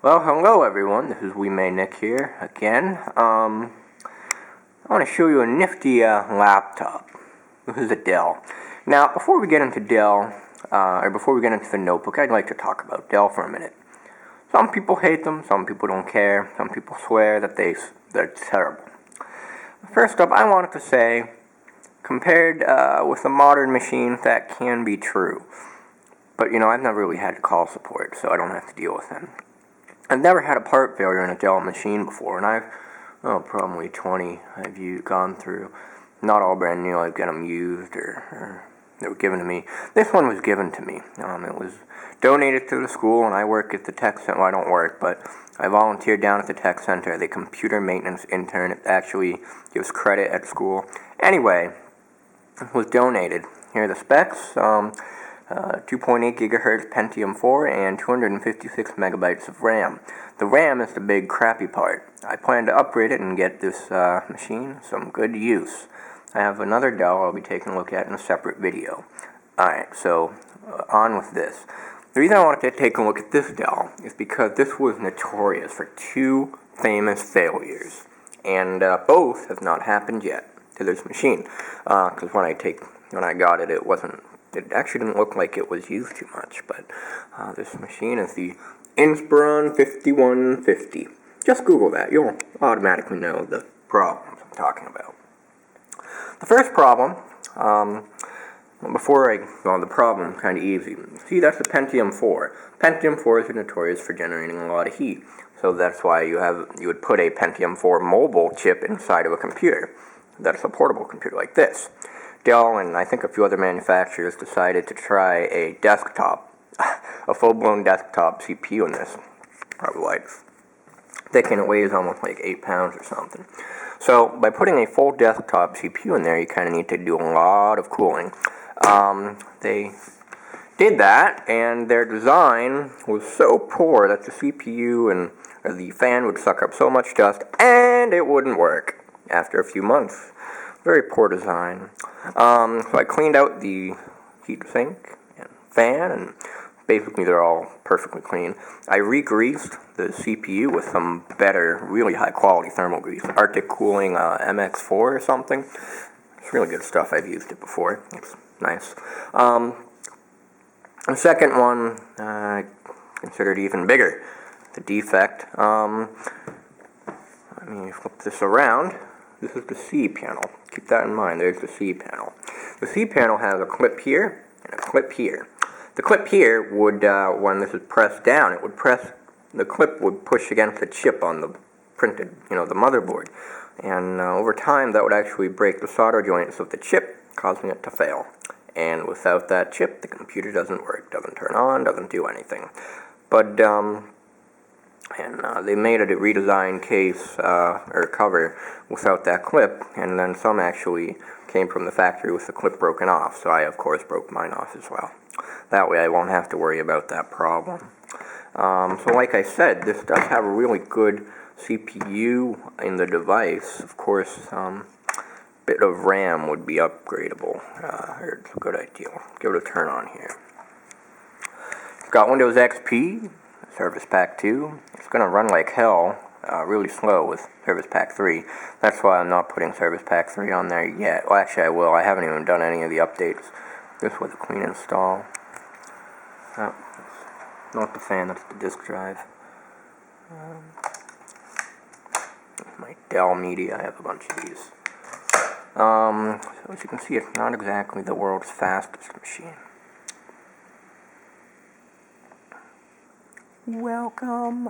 Well, hello everyone, this is Nick here again. I want to show you a nifty laptop. This is a Dell. Now, before we get into Dell, or before we get into the notebook, I'd like to talk about Dell for a minute. Some people hate them, some people don't care, some people swear that they're terrible. First up, I wanted to say, compared with a modern machine, that can be true. But, I've never really had call support, so I don't have to deal with them. I've never had a part failure in a Dell machine before, and probably 20 I've gone through. Not all brand new, I've got them used, or they were given to me. This one was given to me. It was donated to the school, and I work at the tech center. Well, I don't work, but I volunteered down at the tech center as a computer maintenance intern. It actually gives credit at school. Anyway, it was donated. Here are the specs. 2.8 gigahertz Pentium 4 and 256 megabytes of RAM. The RAM is the big crappy part. I plan to upgrade it and get this machine some good use. I have another Dell I'll be taking a look at in a separate video. Alright, so on with this. The reason I wanted to take a look at this Dell is because this was notorious for two famous failures. And both have not happened yet to this machine. Because when I got it, it actually didn't look like it was used too much, but this machine is the Inspiron 5150. Just Google that. You'll automatically know the problems I'm talking about. The first problem, the problem is kind of easy. See, that's the Pentium 4. Pentium 4 is notorious for generating a lot of heat, so that's why you would put a Pentium 4 mobile chip inside of a computer. That's a portable computer like this. Dell and I think a few other manufacturers decided to try a desktop, a full-blown desktop CPU in this. Probably why it's thick and it weighs almost like 8 pounds or something. So by putting a full desktop CPU in there, you kind of need to do a lot of cooling. They did that, and their design was so poor that the CPU or the fan would suck up so much dust, and it wouldn't work after a few months. Very poor design. So I cleaned out the heatsink and fan, and basically they're all perfectly clean. I re-greased the CPU with some better, really high-quality thermal grease. Arctic Cooling MX4 or something. It's really good stuff. I've used it before. It's nice. The second one, I considered even bigger. The defect. Let me flip this around. This is the C panel. Keep that in mind. There's the C panel. The C panel has a clip here and a clip here. The clip here would, when this is pressed down, the clip would push against the chip on the printed, the motherboard. And over time, that would actually break the solder joints of the chip, causing it to fail. And without that chip, the computer doesn't work, doesn't turn on, doesn't do anything. But, they made a redesigned case or cover without that clip, and then some actually came from the factory with the clip broken off, so I of course broke mine off as well. That way I won't have to worry about that problem. So like I said, this does have a really good CPU in the device. Of course, bit of RAM would be upgradable, or it's a good idea. Give it a turn on here. It's got Windows XP, Service Pack 2. It's going to run like hell, really slow with Service Pack 3. That's why I'm not putting Service Pack 3 on there yet. Well, actually I will. I haven't even done any of the updates. This was a clean install. Oh, that's not the fan, that's the disk drive. My Dell Media, I have a bunch of these. So as you can see, it's not exactly the world's fastest machine. Welcome.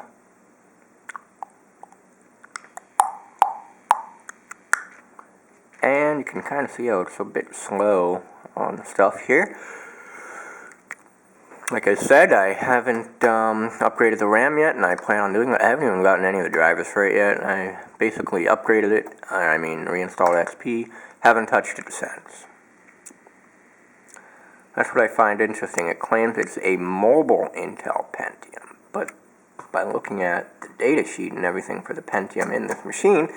And you can kind of see how it's a bit slow on the stuff here. Like I said, I haven't upgraded the RAM yet, and I plan on doing that. I haven't even gotten any of the drivers for it yet. I basically upgraded it, reinstalled XP, haven't touched it since. That's what I find interesting. It claims it's a mobile Intel Pentium, but by looking at the data sheet and everything for the Pentium in this machine,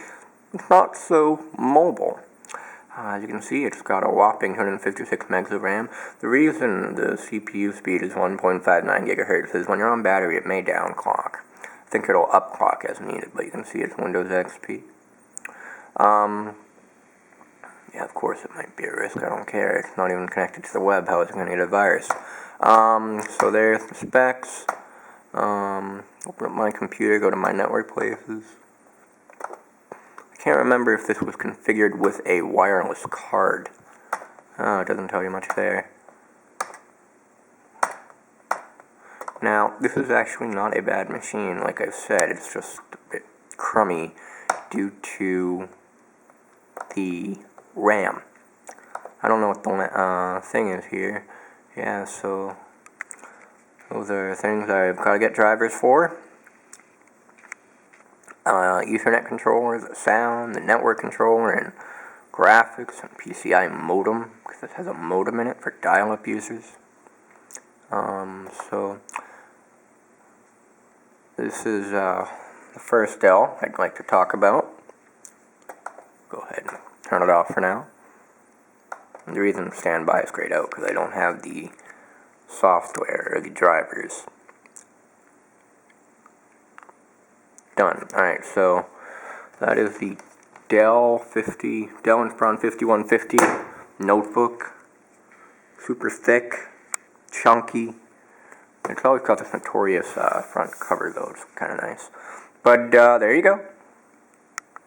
it's not so mobile. As you can see, it's got a whopping 156 megs of RAM. The reason the CPU speed is 1.59 gigahertz is when you're on battery, it may downclock. I think it'll upclock as needed, but you can see it's Windows XP. Yeah, of course it might be a risk, I don't care. It's not even connected to the web, how is it going to get a virus? So there's the specs. Open up my computer, go to my network places. I can't remember if this was configured with a wireless card. Oh, it doesn't tell you much there. Now, this is actually not a bad machine, like I've said, it's just a bit crummy due to the RAM. I don't know what the thing is here. Yeah, so those are things I've got to get drivers for. Ethernet controller, the sound, the network controller, and graphics, and PCI modem, because it has a modem in it for dial-up users. So this is the first Dell I'd like to talk about. Go ahead and turn it off for now. And the reason standby is grayed out because I don't have the software or the drivers. Done. Alright, so that is the Dell Inspiron 5150 notebook. Super thick, chunky. It's always got this notorious front cover though, it's kind of nice. But there you go.